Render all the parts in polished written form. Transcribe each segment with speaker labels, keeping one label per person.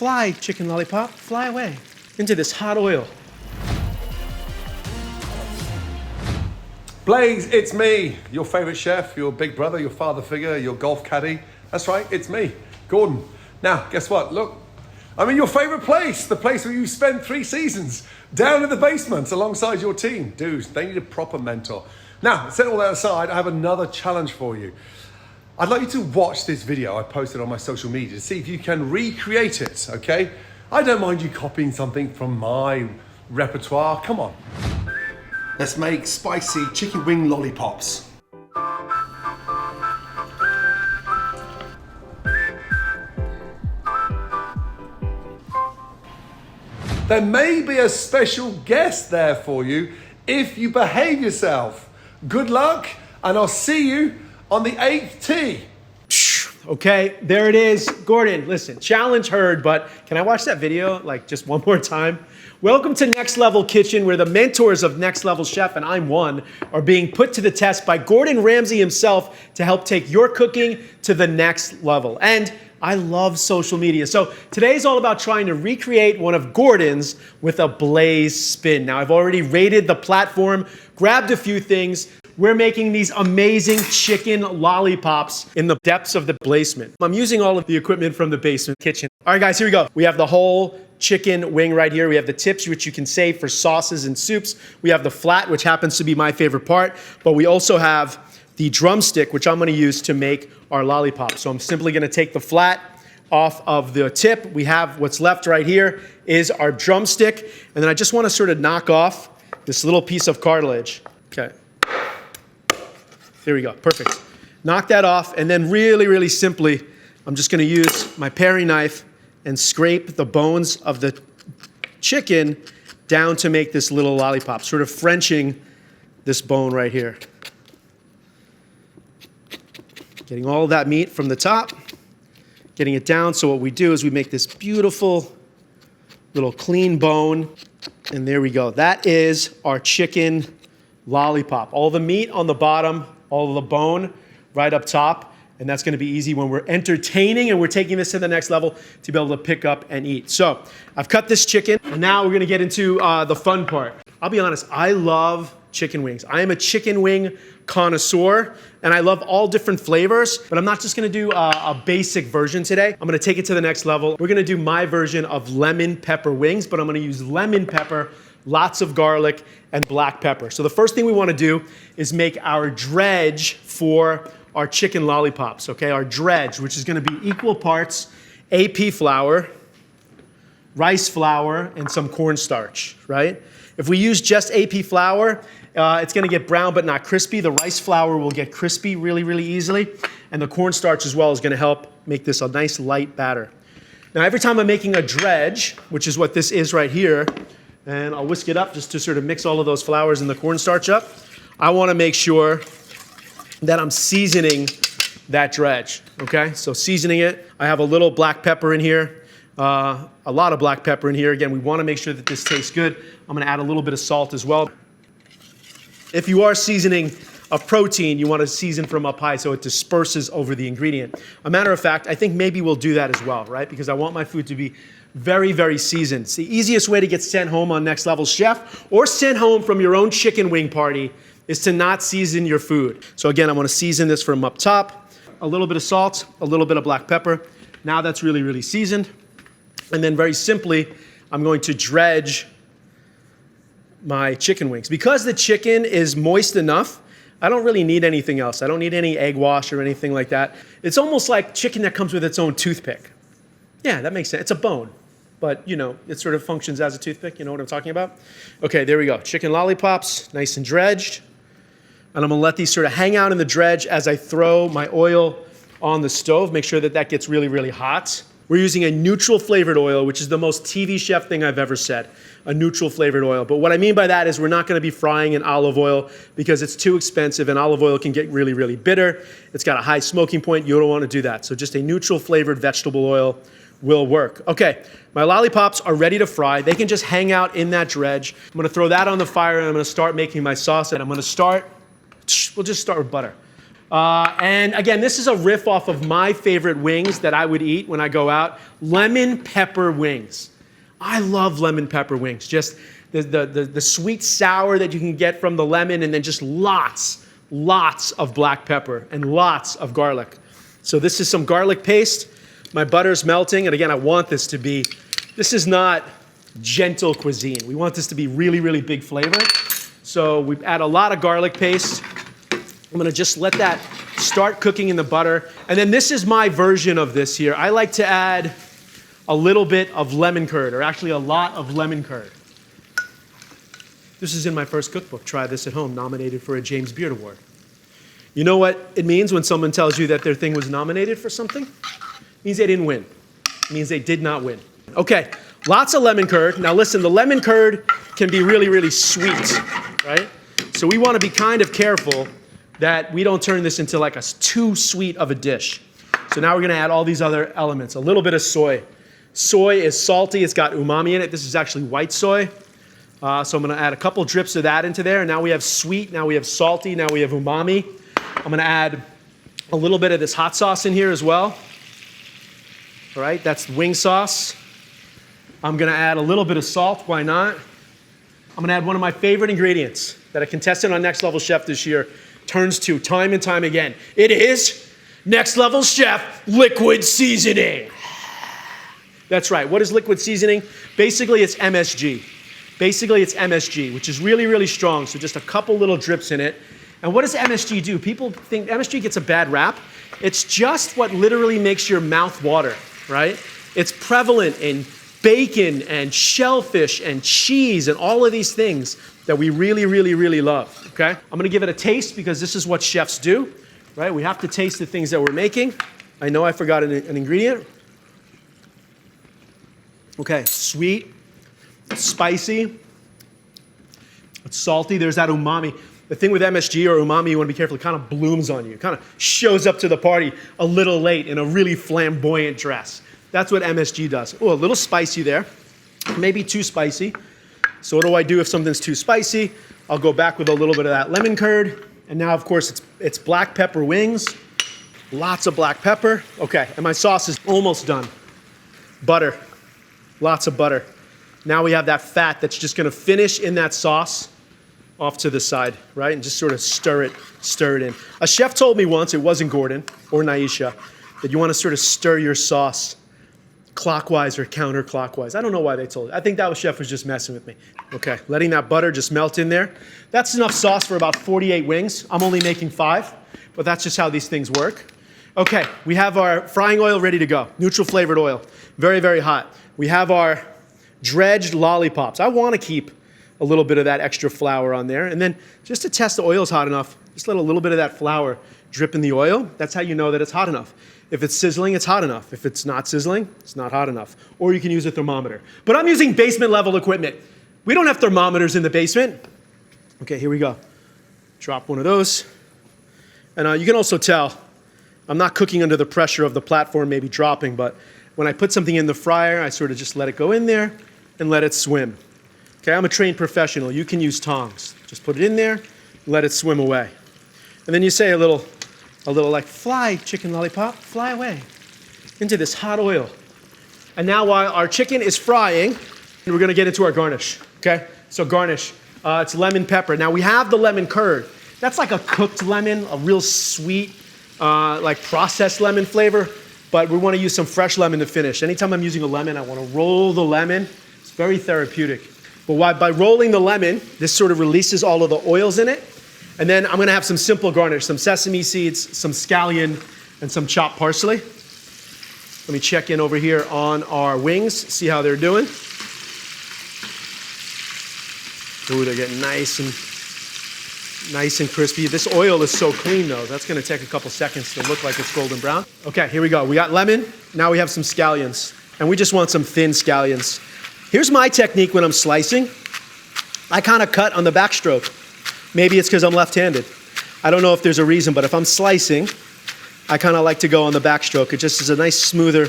Speaker 1: Fly, chicken lollipop, fly away into this hot oil.
Speaker 2: Blais, it's me, your favorite chef, your big brother, your father figure, your golf caddy. That's right, it's me, Gordon. Now, guess what? Look, I'm in your favorite place, the place where you spent 3 seasons, down in the basement alongside your team. Dudes, they need a proper mentor. Now, set all that aside, I have another challenge for you. I'd like you to watch this video I posted on my social media to see if you can recreate it, okay? I don't mind you copying something from my repertoire. Come on. Let's make spicy chicken wing lollipops. There may be a special guest there for you if you behave yourself. Good luck, and I'll see you on the 8th tee.
Speaker 1: Okay, there it is. Gordon, listen, challenge heard, but can I watch that video like just one more time? Welcome to Next Level Kitchen, where the mentors of Next Level Chef, and I'm one, are being put to the test by Gordon Ramsay himself to help take your cooking to the next level. And I love social media. So today's all about trying to recreate one of Gordon's with a Blais spin. Now, I've already rated the platform, grabbed a few things. We're making these amazing chicken lollipops in the depths of the basement. I'm using all of the equipment from the basement kitchen. All right, guys, here we go. We have the whole chicken wing right here. We have the tips, which you can save for sauces and soups. We have the flat, which happens to be my favorite part. But we also have the drumstick, which I'm going to use to make our lollipop. So I'm simply going to take the flat off of the tip. We have what's left right here is our drumstick. And then I just want to sort of knock off this little piece of cartilage. Okay. There we go. Perfect. Knock that off. And then really, really simply, I'm just going to use my paring knife and scrape the bones of the chicken down to make this little lollipop, sort of Frenching this bone right here. Getting all of that meat from the top, getting it down. So what we do is we make this beautiful little clean bone. And there we go. That is our chicken lollipop. All the meat on the bottom, all of the bone right up top. And that's going to be easy when we're entertaining and we're taking this to the next level to be able to pick up and eat. So I've cut this chicken, and now we're going to get into the fun part. I'll be honest, I love chicken wings. I am a chicken wing connoisseur, and I love all different flavors, but I'm not just going to do a basic version today. I'm going to take it to the next level. We're going to do my version of lemon pepper wings, but I'm going to use lemon pepper, lots of garlic, and black pepper. So the first thing we want to do is make our dredge for our chicken lollipops, okay? Our dredge, which is going to be equal parts AP flour, rice flour, and some cornstarch, right? If we use just AP flour, it's going to get brown but not crispy. The rice flour will get crispy really, really easily. And the cornstarch as well is going to help make this a nice light batter. Now, every time I'm making a dredge, which is what this is right here, and I'll whisk it up just to sort of mix all of those flours and the cornstarch up, I want to make sure that I'm seasoning that dredge, okay? So seasoning it, I have a little black pepper in here, a lot of black pepper in here. Again, we want to make sure that this tastes good. I'm going to add a little bit of salt as well. If you are seasoning a protein, you want to season from up high so it disperses over the ingredient. A matter of fact, I think maybe we'll do that as well, right? Because I want my food to be very, very seasoned. It's the easiest way to get sent home on Next Level Chef or sent home from your own chicken wing party is to not season your food. So again, I want to season this from up top, a little bit of salt, a little bit of black pepper. Now that's really, really seasoned. And then very simply, I'm going to dredge my chicken wings. Because the chicken is moist enough, I don't really need anything else. I don't need any egg wash or anything like that. It's almost like chicken that comes with its own toothpick. Yeah, that makes sense. It's a bone, but you know, it sort of functions as a toothpick. You know what I'm talking about? Okay, there we go. Chicken lollipops, nice and dredged. And I'm gonna let these sort of hang out in the dredge as I throw my oil on the stove. Make sure that that gets really, really hot. We're using a neutral flavored oil, which is the most TV chef thing I've ever said, a neutral flavored oil. But what I mean by that is we're not gonna be frying in olive oil because it's too expensive and olive oil can get really, really bitter. It's got a high smoking point. You don't wanna do that. So just a neutral flavored vegetable oil will work. Okay, my lollipops are ready to fry. They can just hang out in that dredge. I'm gonna throw that on the fire and I'm gonna start making my sauce. And I'm gonna start, we'll just start with butter. And again, this is a riff off of my favorite wings that I would eat when I go out. Lemon pepper wings. I love lemon pepper wings. Just the sweet sour that you can get from the lemon, and then just lots of black pepper and lots of garlic. So this is some garlic paste. My butter's melting, and again, I want this to be, this is not gentle cuisine. We want this to be really, really big flavor. So we add a lot of garlic paste. I'm gonna just let that start cooking in the butter. And then this is my version of this here. I like to add a little bit of lemon curd, or actually a lot of lemon curd. This is in my first cookbook, Try This at Home, nominated for a James Beard Award. You know what it means when someone tells you that their thing was nominated for something? It means they didn't win. It means they did not win. Okay, lots of lemon curd. Now listen, the lemon curd can be really, really sweet, right? So we want to be kind of careful that we don't turn this into like a too sweet of a dish. So now we're going to add all these other elements. A little bit of soy. Soy is salty. It's got umami in it. This is actually white soy. So I'm going to add a couple drips of that into there. And now we have sweet. Now we have salty. Now we have umami. I'm going to add a little bit of this hot sauce in here as well. All right, that's wing sauce. I'm going to add a little bit of salt. Why not? I'm going to add one of my favorite ingredients that a contestant on Next Level Chef this year turns to time and time again. It is Next Level Chef liquid seasoning. That's right. What is liquid seasoning? Basically, it's MSG. Basically, it's MSG, which is really, really strong. So just a couple little drips in it. And what does MSG do? People think MSG gets a bad rap. It's just what literally makes your mouth water, right? It's prevalent in bacon and shellfish and cheese and all of these things that we really, really, really love, okay? I'm gonna give it a taste because this is what chefs do, right? We have to taste the things that we're making. I know I forgot an ingredient. Okay, sweet, it's spicy, it's salty, there's that umami. The thing with MSG or umami, you want to be careful, it kind of blooms on you. It kind of shows up to the party a little late in a really flamboyant dress. That's what MSG does. Oh, a little spicy there. Maybe too spicy. So what do I do if something's too spicy? I'll go back with a little bit of that lemon curd. And now, of course, it's black pepper wings. Lots of black pepper. Okay, and my sauce is almost done. Butter. Lots of butter. Now we have that fat that's just going to finish in that sauce off to the side, right? And just sort of stir it in. A chef told me once, it wasn't Gordon or Naisha, that you want to sort of stir your sauce clockwise or counterclockwise. I don't know why they told it. I think that chef was just messing with me. Okay, letting that butter just melt in there. That's enough sauce for about 48 wings. I'm only making 5, but that's just how these things work. Okay, we have our frying oil ready to go. Neutral flavored oil, very, very hot. We have our dredged lollipops. I want to keep a little bit of that extra flour on there. And then just to test the oil's hot enough, just let a little bit of that flour drip in the oil. That's how you know that it's hot enough. If it's sizzling, it's hot enough. If it's not sizzling, it's not hot enough. Or you can use a thermometer. But I'm using basement level equipment. We don't have thermometers in the basement. Okay, here we go. Drop one of those. And you can also tell, I'm not cooking under the pressure of the platform maybe dropping, but when I put something in the fryer, I sort of just let it go in there and let it swim. Okay, I'm a trained professional. You can use tongs. Just put it in there, let it swim away. And then you say a little like, fly, chicken lollipop, fly away into this hot oil. And now while our chicken is frying, we're gonna get into our garnish, okay? So garnish, it's lemon pepper. Now we have the lemon curd. That's like a cooked lemon, a real sweet, like processed lemon flavor, but we wanna use some fresh lemon to finish. Anytime I'm using a lemon, I wanna roll the lemon. It's very therapeutic. But by rolling the lemon, this sort of releases all of the oils in it. And then I'm gonna have some simple garnish, some sesame seeds, some scallion, and some chopped parsley. Let me check in over here on our wings, see how they're doing. Ooh, they're getting nice and crispy. This oil is so clean though, that's gonna take a couple seconds to look like it's golden brown. Okay, here we go. We got lemon, now we have some scallions. And we just want some thin scallions. Here's my technique when I'm slicing. I kind of cut on the backstroke. Maybe it's because I'm left-handed. I don't know if there's a reason, but if I'm slicing, I kind of like to go on the backstroke. It just is a nice, smoother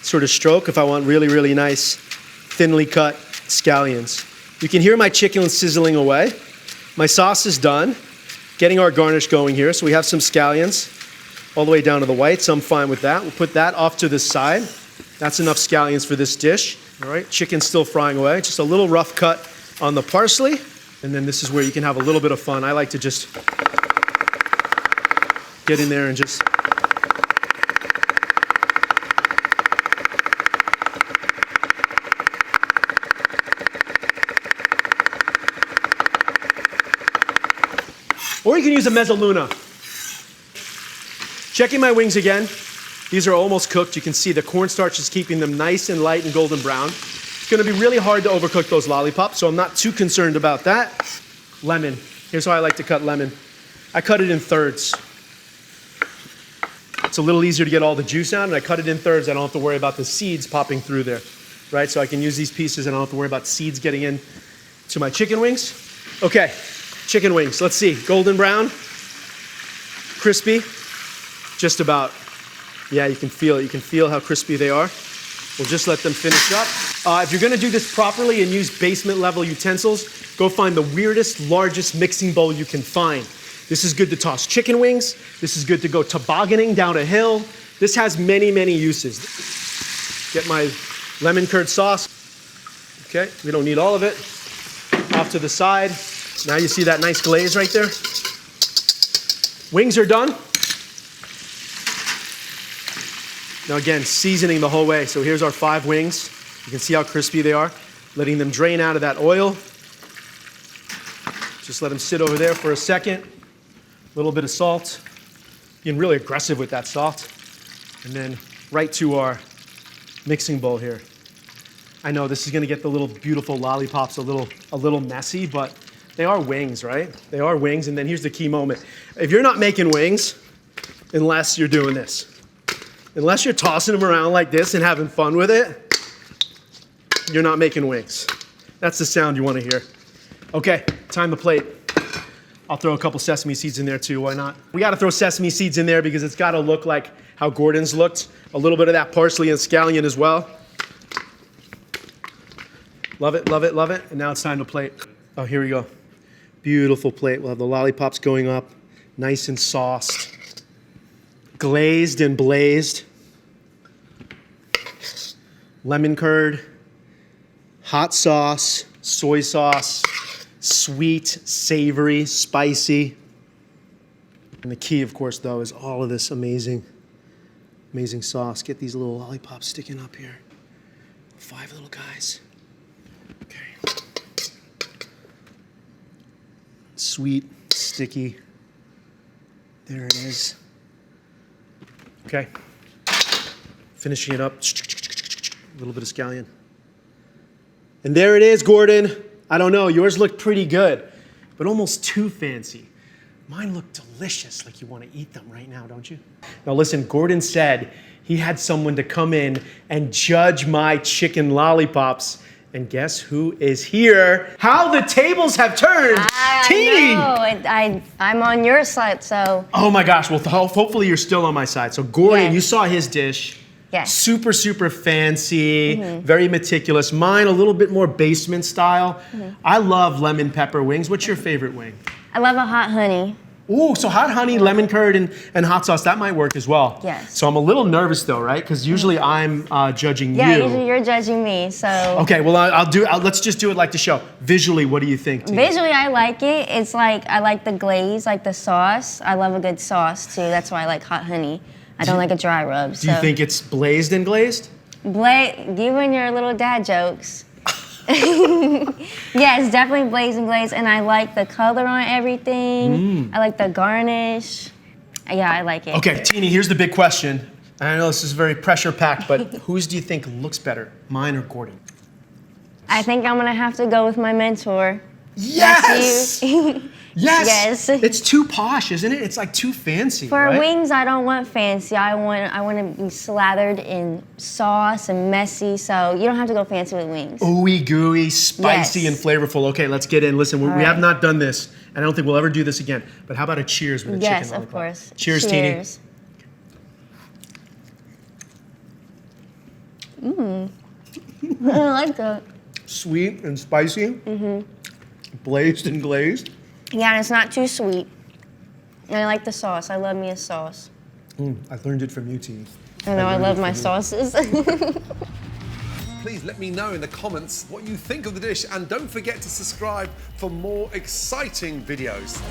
Speaker 1: sort of stroke if I want really, really nice, thinly cut scallions. You can hear my chicken sizzling away. My sauce is done. getting our garnish going here. So we have some scallions all the way down to the white, so I'm fine with that. We'll put that off to the side. That's enough scallions for this dish. All right, chicken's still frying away. Just a little rough cut on the parsley. And then this is where you can have a little bit of fun. I like to just get in there and just... Or you can use a mezzaluna. Checking my wings again. These are almost cooked. You can see the cornstarch is keeping them nice and light and golden brown. It's gonna be really hard to overcook those lollipops, so I'm not too concerned about that. Lemon. Here's how I like to cut lemon. I cut it in thirds. It's a little easier to get all the juice out, and I cut it in thirds. I don't have to worry about the seeds popping through there, right? So I can use these pieces and I don't have to worry about seeds getting in to my chicken wings. Okay. Chicken wings, let's see, golden brown, crispy, just about. Yeah, you can feel it. You can feel how crispy they are. We'll just let them finish up. If you're gonna do this properly and use basement level utensils, go find the weirdest, largest mixing bowl you can find. This is good to toss chicken wings. This is good to go tobogganing down a hill. This has many, many uses. Get my lemon curd sauce. Okay, we don't need all of it. Off to the side. Now you see that nice glaze right there? Wings are done. Now again, seasoning the whole way. So here's our 5 wings. You can see how crispy they are. Letting them drain out of that oil. Just let them sit over there for a second. A little bit of salt. Being really aggressive with that salt. And then right to our mixing bowl here. I know this is gonna get the little beautiful lollipops a little messy, but they are wings, right? They are wings, and then here's the key moment. If you're not making wings, unless you're doing this, unless you're tossing them around like this and having fun with it, you're not making wings. That's the sound you want to hear. Okay, time to plate. I'll throw a couple sesame seeds in there too, why not? We gotta throw sesame seeds in there because it's gotta look like how Gordon's looked. A little bit of that parsley and scallion as well. Love it, love it, love it. And now it's time to plate. Oh, here we go. Beautiful plate. We'll have the lollipops going up, nice and sauced, glazed and blazed. Lemon curd, hot sauce, soy sauce, sweet, savory, spicy. And the key, of course, though, is all of this amazing, amazing sauce. Get these little lollipops sticking up here. 5 little guys. Okay. Sweet, sticky. There it is. Okay. Finishing it up. A little bit of scallion. And there it is, Gordon. I don't know, yours looked pretty good, but almost too fancy. Mine look delicious, like you want to eat them right now, don't you? Now listen, Gordon said he had someone to come in and judge my chicken lollipops. And guess who is here? How the tables have turned! Tini!
Speaker 3: I'm on your side, so...
Speaker 1: Oh my gosh, well hopefully you're still on my side. So Gordon,
Speaker 3: Yes.
Speaker 1: You saw his dish.
Speaker 3: Yes.
Speaker 1: Super, super fancy, very meticulous. Mine a little bit more basement style. I love lemon pepper wings. What's your favorite wing?
Speaker 3: I love a hot honey.
Speaker 1: Ooh, so hot honey, lemon curd, and hot sauce, that might work as well.
Speaker 3: Yes.
Speaker 1: So I'm a little nervous though, right? Because usually I'm judging
Speaker 3: Yeah,
Speaker 1: you.
Speaker 3: usually you're judging me, so...
Speaker 1: Okay, well let's just do it like the show. Visually, what do you think, Tina?
Speaker 3: Visually, I like it. It's like, I like the glaze, like the sauce. I love a good sauce, too. That's why I like hot honey. I don't like a dry rub,
Speaker 1: Do you think it's blazed and glazed?
Speaker 3: You and your little dad jokes. Yes, definitely blaze and glaze, and I like the color on everything. I like the garnish. Yeah, I like it.
Speaker 1: Okay, Tini, here's the big question. And I know this is very pressure-packed, but whose do you think looks better, mine or Gordon?
Speaker 3: I think I'm gonna have to go with my mentor.
Speaker 1: Yes!
Speaker 3: That's you.
Speaker 1: Yes!
Speaker 3: Yes.
Speaker 1: It's too posh, isn't it? It's like too fancy,
Speaker 3: For
Speaker 1: right?
Speaker 3: wings, I don't want fancy. I want to be slathered in sauce and messy, so you don't have to go fancy with wings.
Speaker 1: Ooey gooey, spicy
Speaker 3: Yes.
Speaker 1: and flavorful. Okay, let's get in. Listen, we
Speaker 3: All
Speaker 1: have
Speaker 3: right.
Speaker 1: not done this, and I don't think we'll ever do this again. But how about a cheers with a chicken
Speaker 3: Yes,
Speaker 1: lollipop?
Speaker 3: of course.
Speaker 1: Cheers,
Speaker 3: Cheers.
Speaker 1: Tini.
Speaker 3: I like that.
Speaker 1: Sweet and spicy. Blazed and glazed.
Speaker 3: Yeah, and it's not too sweet. And I like the sauce. I love me a sauce.
Speaker 1: I learned it from you, Tini.
Speaker 3: I know I
Speaker 1: learned
Speaker 3: love
Speaker 1: it
Speaker 3: my
Speaker 1: from you.
Speaker 3: sauces.
Speaker 2: Please let me know in the comments what you think of the dish, and don't forget to subscribe for more exciting videos.